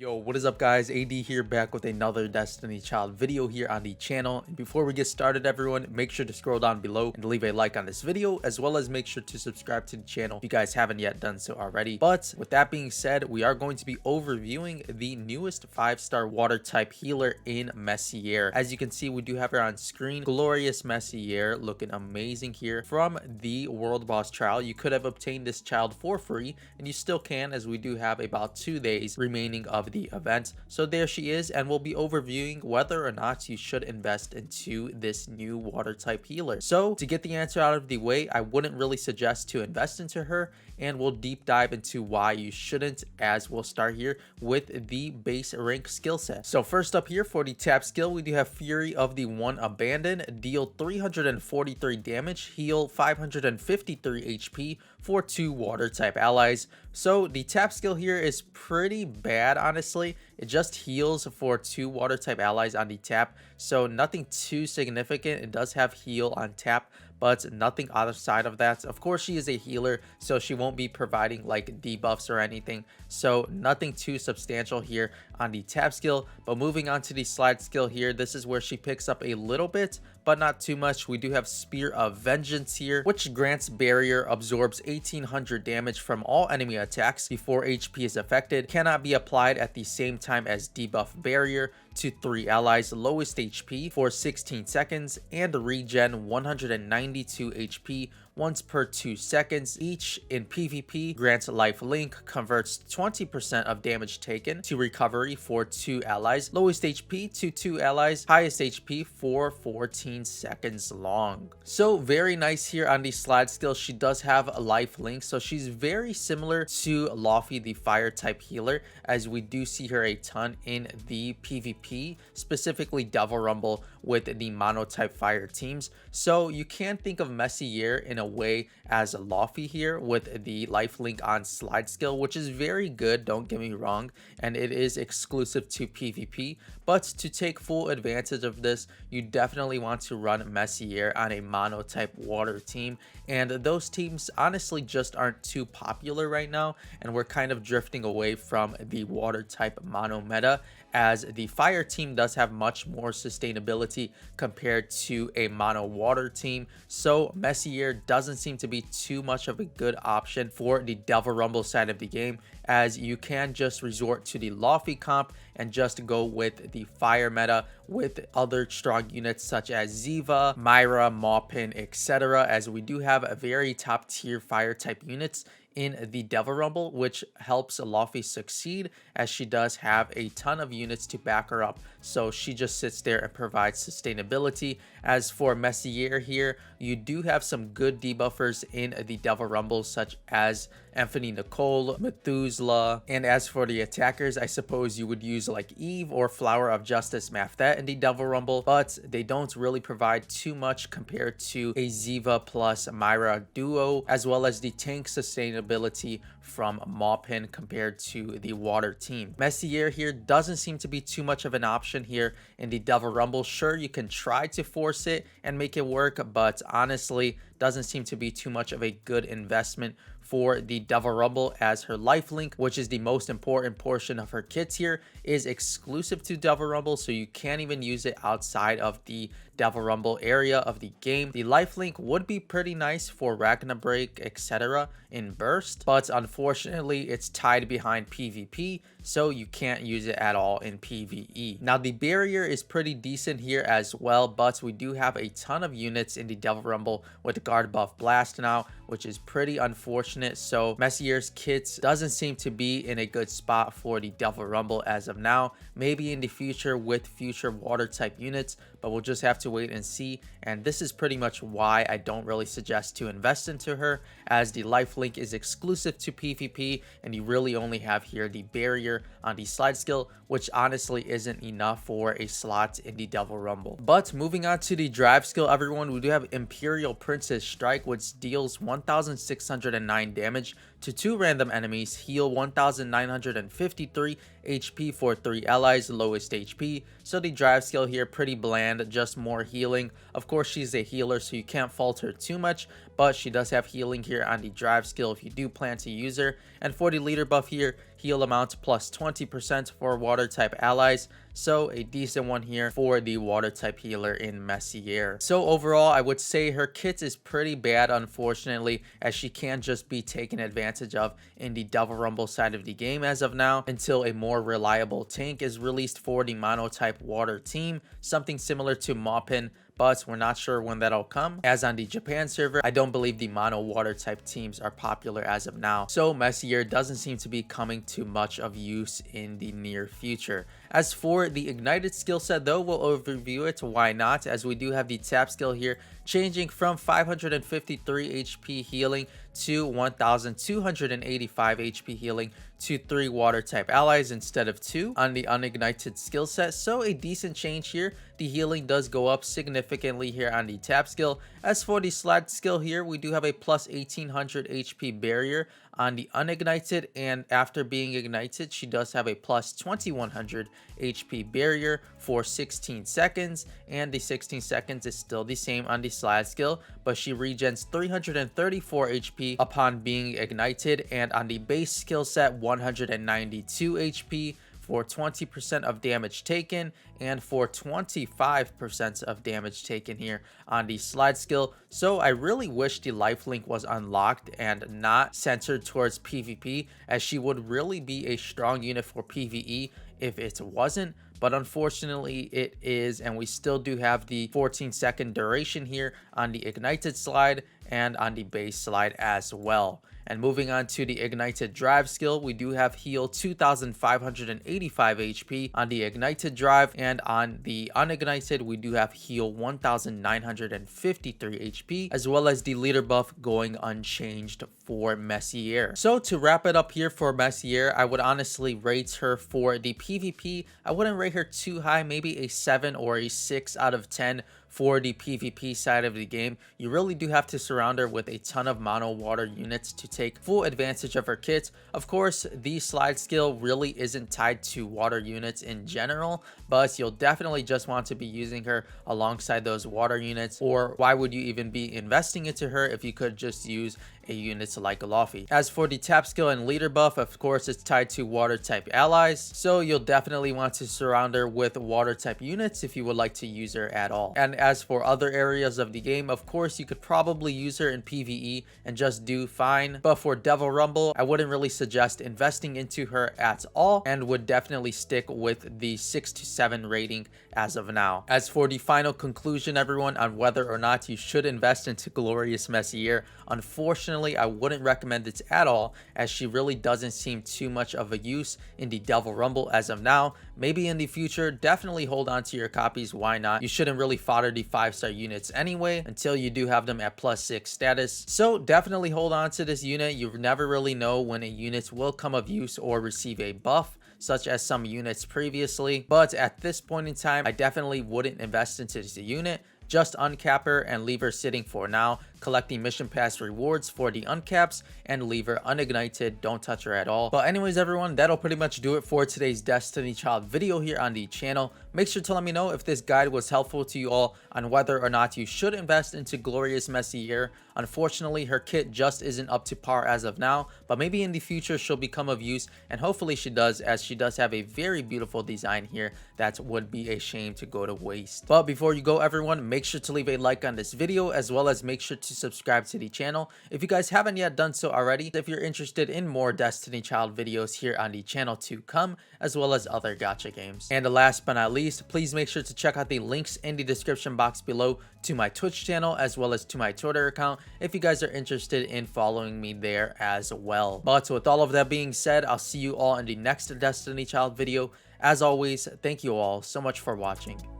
Yo, what is up guys? AD here, back with another Destiny Child video here on the channel. And before we get started everyone, make sure to scroll down below and leave a like on this video, as well as make sure to subscribe to the channel if you guys haven't yet done so already. But with that being said, we are going to be overviewing the newest 5-star water type healer in Messier. As you can see, we do have her on screen. Glorious Messier, looking amazing here from the World Boss trial. You could have obtained this child for free, and you still can, as we do have about 2 days remaining of the event. So there she is, and we'll be overviewing whether or not you should invest into this new water type healer. So to get the answer out of the way, I wouldn't really suggest to invest into her, and we'll deep dive into why you shouldn't, as we'll start here with the base rank skill set. So first up here for the tap skill, we do have Fury of the One Abandoned, deal 343 damage, heal 553 HP for 2 water type allies. So the tap skill here is pretty bad, honestly. It just heals for 2 water type allies on the tap, so nothing too significant. It does have heal on tap, but nothing outside of that. Of course, she is a healer, so she won't be providing like debuffs or anything, so nothing too substantial here on the tap skill. But moving on to the slide skill here, this is where she picks up a little bit, but not too much. We do have Spear of Vengeance here, which grants barrier, absorbs 1800 damage from all enemy attacks before HP is affected, cannot be applied at the same time as debuff barrier to 3 allies, lowest HP for 16 seconds, and regen 192 HP once per 2 seconds each. In PvP, grants life link, converts 20% of damage taken to recovery for 2 allies, lowest HP to 2 allies, highest HP for 14 seconds long. So very nice here on the slide skill. She does have a life link, so she's very similar to Laufey, the fire type healer, as we do see her a ton in the PvP, specifically Devil Rumble with the mono type fire teams. So you can think of Messier in a way as a Laufey here with the life link on slide skill, which is very good, don't get me wrong, and it is exclusive to PvP. But to take full advantage of this, you definitely want to run Messier on a mono type water team, and those teams honestly just aren't too popular right now, and we're kind of drifting away from the water type mono meta, as the fire team does have much more sustainability compared to a mono water team. So Messier doesn't seem to be too much of a good option for the Devil Rumble side of the game, as you can just resort to the Laufey comp and just go with the fire meta with other strong units such as Ziva, Myra, Maupin, etc., as we do have a very top tier fire type units in the Devil Rumble, which helps Laufey succeed, as she does have a ton of units to back her up, so she just sits there and provides sustainability. As for Messier here, you do have some good debuffers in the Devil Rumble, such as Anthony Nicole, Methuselah, and as for the attackers, I suppose you would use like Eve or Flower of Justice Maftet in the Devil Rumble, but they don't really provide too much compared to a Ziva plus Myra duo, as well as the tank sustainability from Maupin compared to the water team. Messier here doesn't seem to be too much of an option here in the Devil Rumble. Sure, you can try to force it and make it work, but honestly doesn't seem to be too much of a good investment for the Devil Rumble, as her life link, which is the most important portion of her kits here, is exclusive to Devil Rumble, so you can't even use it outside of the Devil Rumble area of the game. The life link would be pretty nice for Ragnarok, etc. in burst, but unfortunately it's tied behind PvP, so you can't use it at all in PvE. Now the barrier is pretty decent here as well, but we do have a ton of units in the Devil Rumble with guard buff blast now, which is pretty unfortunate. So Messier's kits doesn't seem to be in a good spot for the Devil Rumble as of now. Maybe in the future with future water type units, but we'll just have to wait and see. And this is pretty much why I don't really suggest to invest into her, as the life link is exclusive to PvP, and you really only have here the barrier on the slide skill, which honestly isn't enough for a slot in the Devil Rumble. But moving on to the drive skill, everyone, we do have Imperial Princess Strike, which deals 1609 damage to 2 random enemies, heal 1953 HP for 3 allies, lowest HP. So the drive skill here pretty bland, just more healing. Of course, she's a healer, so you can't fault her too much, but she does have healing here on the drive skill if you do plan to use her. And for the leader buff here, heal amount plus 20% for water type allies. So a decent one here for the water type healer in Messier. So overall, I would say her kit is pretty bad, unfortunately, as she can just be taken advantage of in the Devil Rumble side of the game as of now, until a more reliable tank is released for the mono type water team, something similar to Maupin, but we're not sure when that'll come. As on the Japan server, I don't believe the mono water type teams are popular as of now, so Messier doesn't seem to be coming to much of use in the near future. As for the ignited skill set though, we'll overview it, why not, as we do have the tap skill here changing from 553 HP healing to 1285 HP healing to 3 water type allies instead of 2 on the unignited skill set. So a decent change here. The healing does go up significantly here on the tap skill. As for the slide skill here, we do have a plus 1800 HP barrier on the unignited, and after being ignited she does have a plus 2100 HP barrier for 16 seconds, and the 16 seconds is still the same on the slide skill, but she regens 334 HP upon being ignited, and on the base skill set 192 HP for 20% of damage taken and for 25% of damage taken here on the slide skill. So I really wish the lifelink was unlocked and not centered towards PvP, as she would really be a strong unit for PvE if it wasn't, but unfortunately it is, and we still do have the 14-second duration here on the ignited slide and on the base slide as well. And moving on to the ignited drive skill, we do have heal 2585 HP on the ignited drive, and on the unignited we do have heal 1953 HP, as well as the leader buff going unchanged for Messier. So to wrap it up here for Messier, I would honestly rate her for the PvP. I wouldn't rate her too high, maybe a 7 or a 6 out of 10 for the PvP side of the game. You really do have to surround her with a ton of mono water units to take full advantage of her kit. Of course, the slide skill really isn't tied to water units in general, but you'll definitely just want to be using her alongside those water units, or why would you even be investing into her if you could just use a unit like Luffy? As for the tap skill and leader buff, of course it's tied to water type allies, so you'll definitely want to surround her with water type units if you would like to use her at all. And as for other areas of the game, of course you could probably use her in PvE and just do fine, but for Devil Rumble I wouldn't really suggest investing into her at all, and would definitely stick with the 6 to 7 rating as of now. As for the final conclusion, everyone, on whether or not you should invest into Glorious Messier, unfortunately I wouldn't recommend it at all, as she really doesn't seem too much of a use in the Devil Rumble as of now. Maybe in the future, definitely hold on to your copies, why not? You shouldn't really fodder the 5-star units anyway until you do have them at +6 status, so definitely hold on to this unit. You never really know when a unit will come of use or receive a buff, such as some units previously, but at this point in time I definitely wouldn't invest into this unit. Just uncap her and leave her sitting for now, collecting mission pass rewards for the uncaps, and leave her unignited. Don't touch her at all. But anyways, everyone, that'll pretty much do it for today's Destiny Child video here on the channel. Make sure to let me know if this guide was helpful to you all on whether or not you should invest into Glorious Messier. Unfortunately, her kit just isn't up to par as of now, but maybe in the future she'll become of use, and hopefully she does, as she does have a very beautiful design here that would be a shame to go to waste. But before you go, everyone, make sure to leave a like on this video, as well as make sure to subscribe to the channel if you guys haven't yet done so already, if you're interested in more Destiny Child videos here on the channel to come, as well as other gacha games. And last but not least, please make sure to check out the links in the description box below to my Twitch channel, as well as to my Twitter account, if you guys are interested in following me there as well. But with all of that being said, I'll see you all in the next Destiny Child video. As always, thank you all so much for watching.